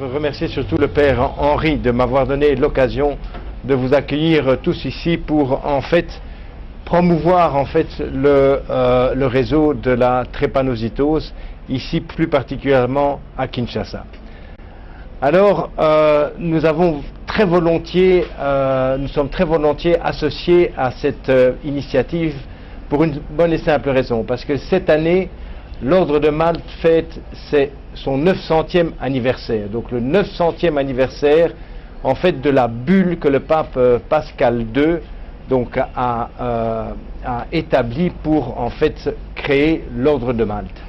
remercier surtout le Père Henri de m'avoir donné l'occasion de vous accueillir tous ici pour en fait promouvoir en fait le réseau de la drépanocytose, ici plus particulièrement à Kinshasa. Alors nous sommes très volontiers associés à cette initiative pour une bonne et simple raison, parce que cette année, l'Ordre de Malte fête son 900e anniversaire, donc le 900e anniversaire en fait de la bulle que le pape Pascal II donc, a établie pour en fait créer l'Ordre de Malte.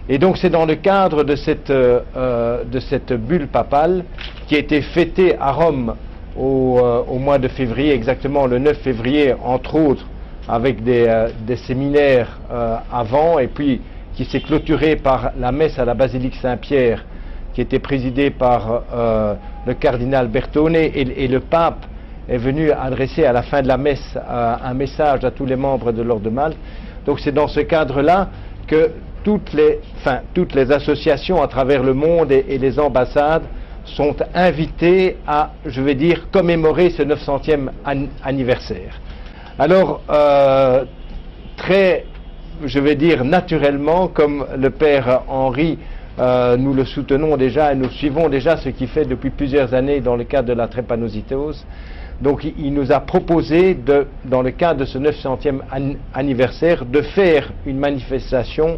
Et donc c'est dans le cadre de cette bulle papale qui a été fêtée à Rome au mois de février, exactement le 9 février, entre autres, avec des séminaires avant, et puis qui s'est clôturée par la messe à la basilique Saint-Pierre, qui était présidée par le cardinal Bertone, et le pape est venu adresser à la fin de la messe un message à tous les membres de l'Ordre de Malte. Donc c'est dans ce cadre-là que toutes les associations à travers le monde et les ambassades sont invitées à, je vais dire, commémorer ce 900e anniversaire. Alors, très, je vais dire, naturellement, comme le Père Henri, nous le soutenons déjà et nous suivons déjà ce qu'il fait depuis plusieurs années dans le cadre de la drépanocytose. Donc il nous a proposé, dans le cadre de ce 900e anniversaire, de faire une manifestation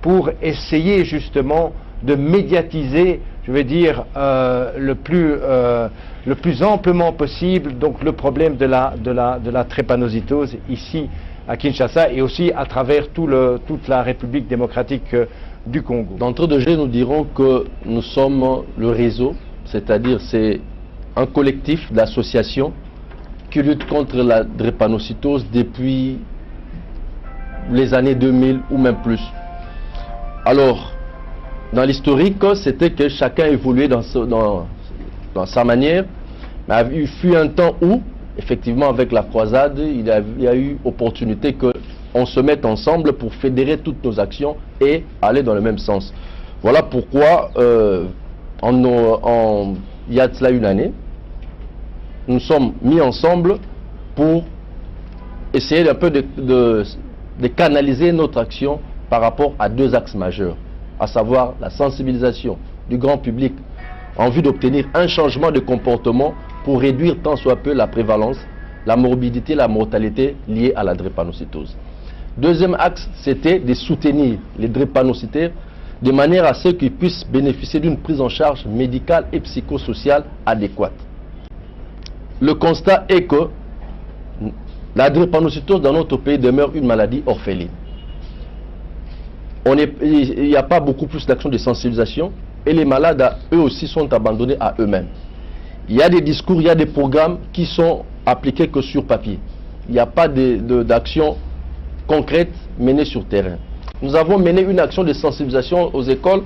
pour essayer justement de médiatiser, je vais dire, le plus amplement possible donc le problème de la drépanocytose ici à Kinshasa et aussi à travers toute la République démocratique du Congo. D'entrée de jeu, nous dirons que nous sommes le réseau, c'est-à-dire c'est un collectif d'associations qui lutte contre la drépanocytose depuis les années 2000 ou même plus. Alors, dans l'historique, c'était que chacun évoluait dans sa manière, mais il fut un temps où, effectivement, avec la croisade, il y a eu opportunité qu'on se mette ensemble pour fédérer toutes nos actions et aller dans le même sens. Voilà pourquoi, il y a de cela une année, nous sommes mis ensemble pour essayer un peu de canaliser notre action par rapport à deux axes majeurs, à savoir la sensibilisation du grand public en vue d'obtenir un changement de comportement pour réduire tant soit peu la prévalence, la morbidité, la mortalité liée à la drépanocytose. Deuxième axe, c'était de soutenir les drépanocytaires de manière à ce qu'ils puissent bénéficier d'une prise en charge médicale et psychosociale adéquate. Le constat est que la drépanocytose dans notre pays demeure une maladie orpheline. Il n'y a pas beaucoup plus d'actions de sensibilisation et les malades, eux aussi, sont abandonnés à eux-mêmes. Il y a des discours, il y a des programmes qui sont appliqués que sur papier. Il n'y a pas d'action concrète menée sur terrain. Nous avons mené une action de sensibilisation aux écoles.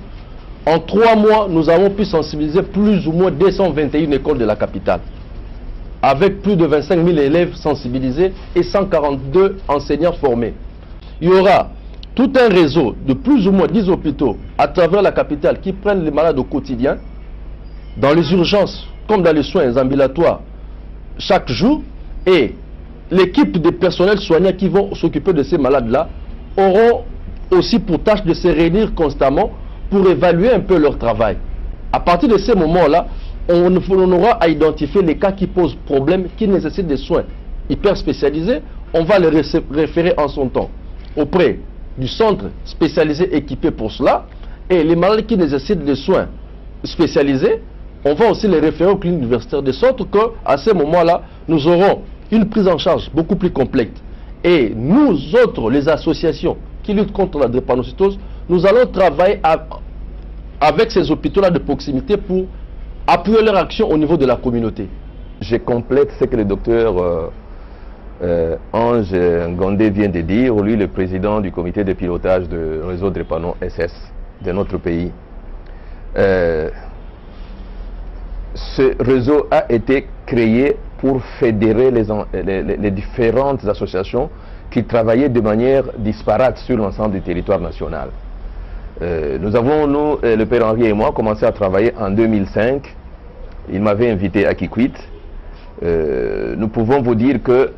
En 3 mois, nous avons pu sensibiliser plus ou moins 221 écoles de la capitale, avec plus de 25 000 élèves sensibilisés et 142 enseignants formés. Il y aura tout un réseau de plus ou moins 10 hôpitaux à travers la capitale qui prennent les malades au quotidien, dans les urgences comme dans les soins ambulatoires chaque jour, et l'équipe de personnels soignants qui vont s'occuper de ces malades-là auront aussi pour tâche de se réunir constamment pour évaluer un peu leur travail. À partir de ces moments-là, on aura à identifier les cas qui posent problème, qui nécessitent des soins hyper spécialisés. On va les référer en son temps auprès du centre spécialisé équipé pour cela, et les malades qui nécessitent des soins spécialisés, on va aussi les référer aux cliniques universitaires, de sorte qu'à ce moment-là, nous aurons une prise en charge beaucoup plus complète. Et nous autres, les associations qui luttent contre la drépanocytose, nous allons travailler avec ces hôpitaux-là de proximité pour appuyer leur action au niveau de la communauté. Je complète ce que le docteur Ange Ngandé vient de dire, lui le président du comité de pilotage du réseau Drépano SS de notre pays. Ce réseau a été créé pour fédérer les différentes associations qui travaillaient de manière disparate sur l'ensemble du territoire national. Nous avons, le père Henri et moi, commencé à travailler en 2005. Il m'avait invité à Kikwit. Nous pouvons vous dire que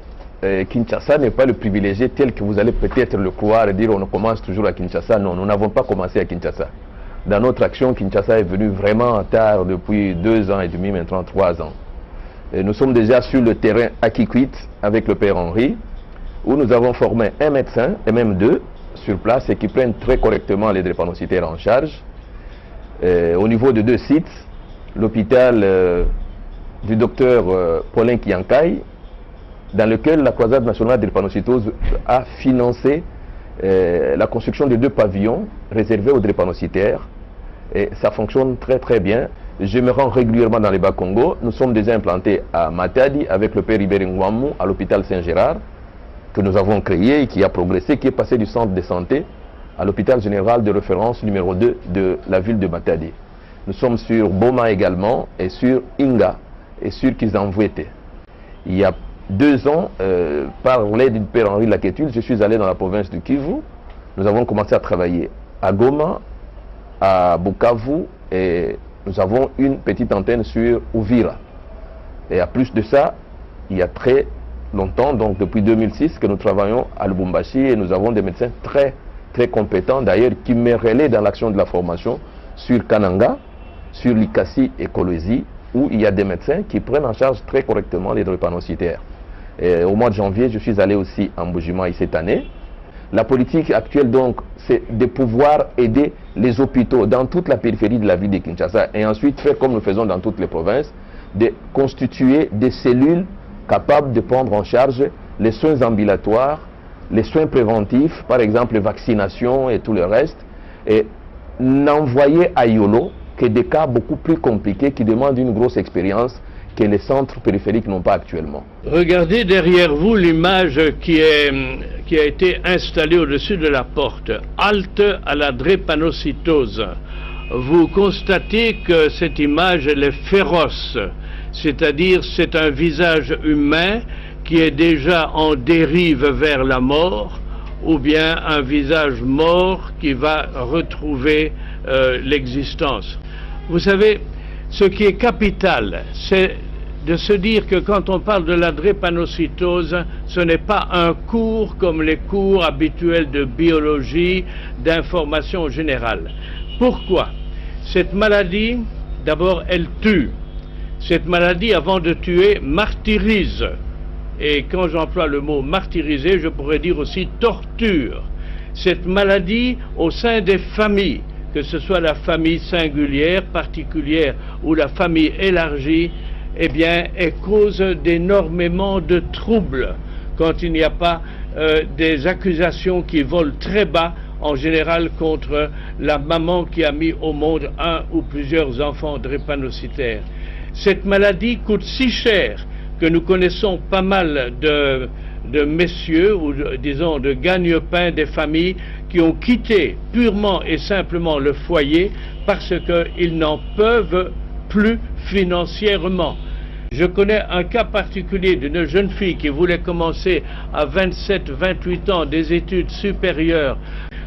Kinshasa n'est pas le privilégié tel que vous allez peut-être le croire et dire on commence toujours à Kinshasa. Non, nous n'avons pas commencé à Kinshasa. Dans notre action, Kinshasa est venu vraiment en tard depuis 2 ans et demi, maintenant 3 ans. Et nous sommes déjà sur le terrain à Kikwit avec le père Henri, où nous avons formé un médecin et même 2 sur place et qui prennent très correctement les drépanocytaires en charge. Au niveau de 2 sites, l'hôpital du docteur Paulin Kiankai, dans lequel la Croisade nationale de drépanocytose a financé la construction de 2 pavillons réservés aux drépanocytaires. Et ça fonctionne très très bien. Je me rends régulièrement dans les Bas-Congo. Nous sommes déjà implantés à Matadi avec le père Iberi Ngwamou à l'hôpital Saint-Gérard, que nous avons créé et qui a progressé, qui est passé du centre de santé à l'hôpital général de référence numéro 2 de la ville de Matadi. Nous sommes sur Boma également et sur Inga et sur Kizanvouete. Il y a 2 ans, par l'aide du père Henri Laquetul, je suis allé dans la province du Kivu. Nous avons commencé à travailler à Goma, à Bukavu, et nous avons une petite antenne sur Uvira. Et à plus de ça, il y a très longtemps, donc depuis 2006, que nous travaillons à Lubumbashi et nous avons des médecins très très compétents, d'ailleurs, qui me relaient dans l'action de la formation sur Kananga, sur Likasi et Kolwezi, où il y a des médecins qui prennent en charge très correctement les drépanocytaires. Et au mois de janvier, je suis allé aussi en Bujimaï cette année. La politique actuelle, donc, c'est de pouvoir aider les hôpitaux dans toute la périphérie de la ville de Kinshasa et ensuite faire comme nous faisons dans toutes les provinces, de constituer des cellules capables de prendre en charge les soins ambulatoires, les soins préventifs, par exemple les vaccinations et tout le reste, et n'envoyer à Yolo que des cas beaucoup plus compliqués qui demandent une grosse expérience que les centres périphériques n'ont pas actuellement. Regardez derrière vous l'image qui a été installée au-dessus de la porte. Halte à la drépanocytose. Vous constatez que cette image elle est féroce, c'est-à-dire c'est un visage humain qui est déjà en dérive vers la mort, ou bien un visage mort qui va retrouver l'existence. Vous savez, ce qui est capital, c'est de se dire que quand on parle de la drépanocytose, ce n'est pas un cours comme les cours habituels de biologie, d'information générale. Pourquoi? Cette maladie, d'abord, elle tue. Cette maladie, avant de tuer, martyrise. Et quand j'emploie le mot martyriser, je pourrais dire aussi torture. Cette maladie, au sein des familles, que ce soit la famille singulière, particulière ou la famille élargie, eh bien, elle cause d'énormément de troubles quand il n'y a pas des accusations qui volent très bas, en général contre la maman qui a mis au monde un ou plusieurs enfants drépanocytaires. Cette maladie coûte si cher que nous connaissons pas mal de messieurs, ou disons de gagne-pain des familles qui ont quitté purement et simplement le foyer parce qu'ils n'en peuvent plus financièrement. Je connais un cas particulier d'une jeune fille qui voulait commencer à 27-28 ans des études supérieures.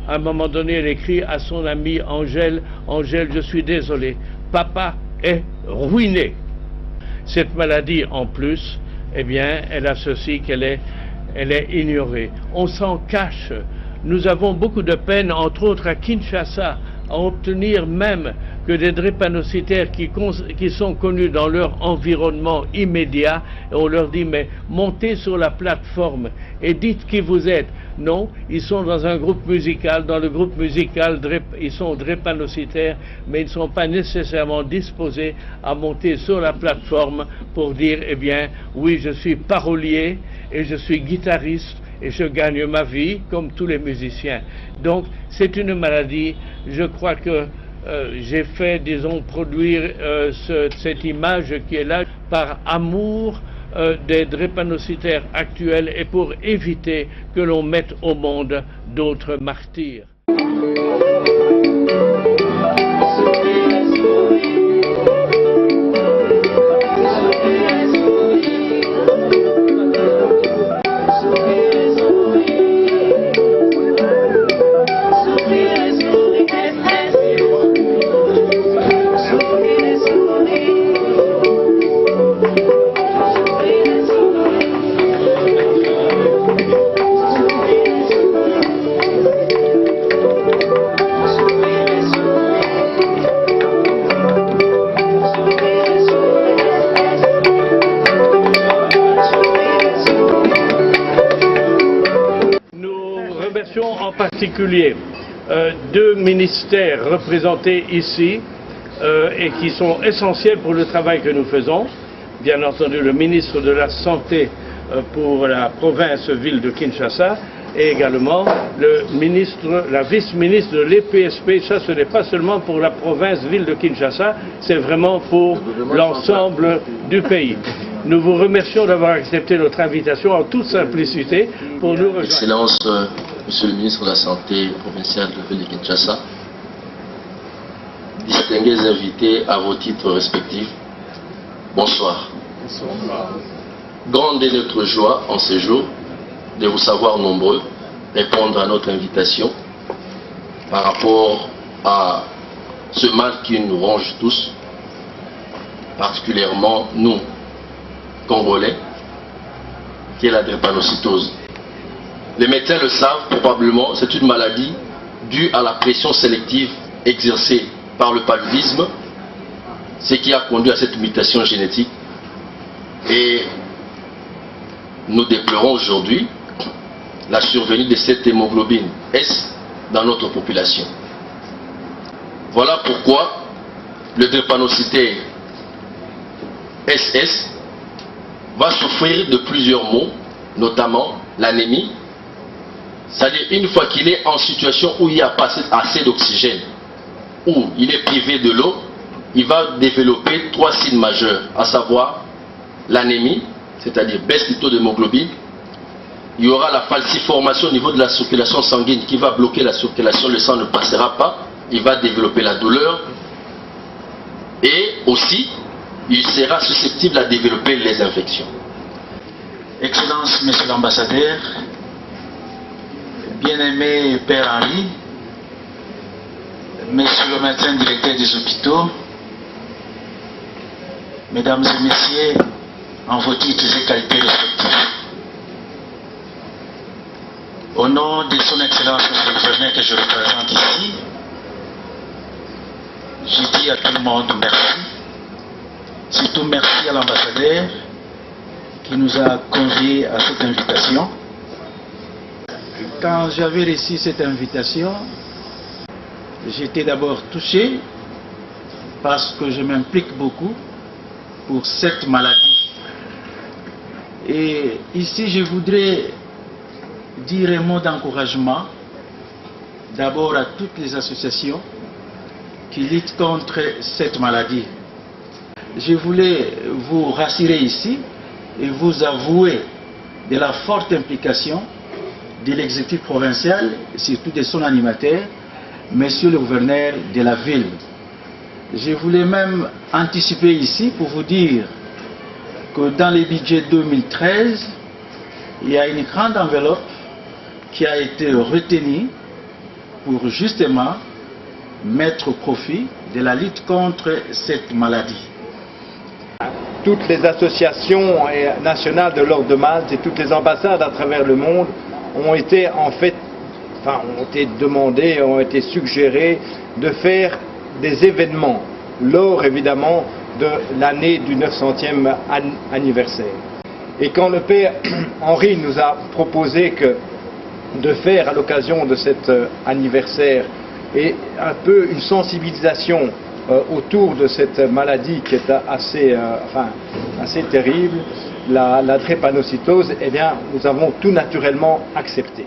À un moment donné, elle écrit à son amie Angèle, « Angèle, je suis désolé, papa est ruiné ». Cette maladie, en plus, eh bien, elle a ceci qu'elle est ignorée. On s'en cache. Nous avons beaucoup de peine, entre autres à Kinshasa, à obtenir même que des drépanocytaires qui sont connus dans leur environnement immédiat, et on leur dit, mais montez sur la plateforme et dites qui vous êtes. Non, ils sont dans un groupe musical, dans le groupe musical, ils sont drépanocytaires, mais ils ne sont pas nécessairement disposés à monter sur la plateforme pour dire, eh bien, oui, je suis parolier et je suis guitariste et je gagne ma vie comme tous les musiciens. Donc, c'est une maladie, je crois que j'ai fait, disons, produire cette image qui est là par amour des drépanocytaires actuels et pour éviter que l'on mette au monde d'autres martyrs. particulier 2 ministères représentés ici et qui sont essentiels pour le travail que nous faisons. Bien entendu, le ministre de la Santé pour la province-ville de Kinshasa et également la vice-ministre de l'EPSP. Ça, ce n'est pas seulement pour la province-ville de Kinshasa, c'est vraiment pour l'ensemble du pays. Nous vous remercions d'avoir accepté notre invitation en toute simplicité pour nous rejoindre. Excellence, Monsieur le ministre de la Santé provincial de la ville de Kinshasa, distingués invités à vos titres respectifs, bonsoir. Grande est notre joie en ce jour de vous savoir nombreux répondre à notre invitation par rapport à ce mal qui nous ronge tous, particulièrement nous, Congolais, qui est la drépanocytose. Les médecins le savent probablement, c'est une maladie due à la pression sélective exercée par le paludisme, ce qui a conduit à cette mutation génétique. Et nous déplorons aujourd'hui la survenue de cette hémoglobine S dans notre population. Voilà pourquoi le drépanocytaire SS va souffrir de plusieurs maux, notamment l'anémie. C'est-à-dire une fois qu'il est en situation où il n'y a pas assez d'oxygène, où il est privé de l'eau, il va développer 3 signes majeurs, à savoir l'anémie, c'est-à-dire baisse du taux d'hémoglobine. Il y aura la falciformation au niveau de la circulation sanguine qui va bloquer la circulation, le sang ne passera pas, il va développer la douleur et aussi il sera susceptible à développer les infections. Excellence, Monsieur l'ambassadeur, bien-aimé Père Henri, Monsieur le médecin directeur des hôpitaux, Mesdames et Messieurs, en vos titres et qualités respectifs. Au nom de son Excellence le gouverneur que je représente ici, je dis à tout le monde merci. Surtout merci à l'ambassadeur qui nous a conviés à cette invitation. Quand j'avais reçu cette invitation, j'étais d'abord touché parce que je m'implique beaucoup pour cette maladie. Et ici, je voudrais dire un mot d'encouragement d'abord à toutes les associations qui luttent contre cette maladie. Je voulais vous rassurer ici et vous avouer de la forte implication de l'exécutif provincial, et surtout de son animateur, Monsieur le gouverneur de la ville. Je voulais même anticiper ici pour vous dire que dans le budget 2013, il y a une grande enveloppe qui a été retenue pour justement mettre au profit de la lutte contre cette maladie. Toutes les associations nationales de l'ordre de Malte et toutes les ambassades à travers le monde ont été ont été demandées, ont été suggérées de faire des événements lors évidemment de l'année du 900e anniversaire. Et quand le père Henri nous a proposé de faire à l'occasion de cet anniversaire et un peu une sensibilisation autour de cette maladie qui est assez terrible, la drépanocytose, eh bien, nous avons tout naturellement accepté.